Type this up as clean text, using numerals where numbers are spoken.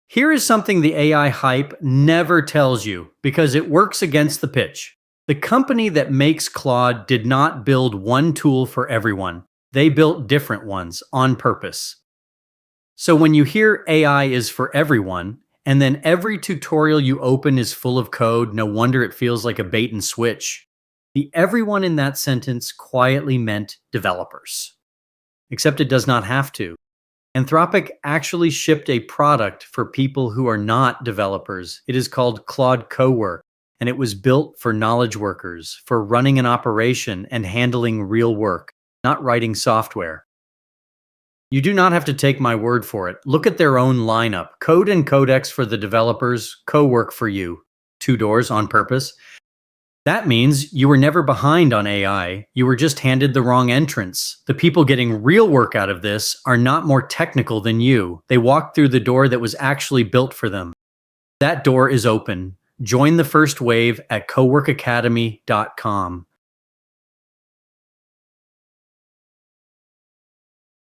Here is something the AI hype never tells you because it works against the pitch. The company that makes Claude did not build one tool for everyone. They built different ones on purpose. So when you hear AI is for everyone, and then every tutorial you open is full of code, no wonder it feels like a bait and switch. The everyone in that sentence quietly meant developers. Except it does not have to. Anthropic actually shipped a product for people who are not developers. It is called Claude Cowork, and it was built for knowledge workers, for running an operation and handling real work, not writing software. You do not have to take my word for it. Look at their own lineup. Code and Codex for the developers, Cowork for you. Two doors on purpose. That means you were never behind on AI. You were just handed the wrong entrance. The people getting real work out of this are not more technical than you. They walked through the door that was actually built for them. That door is open. Join the first wave at coworkacademy.com.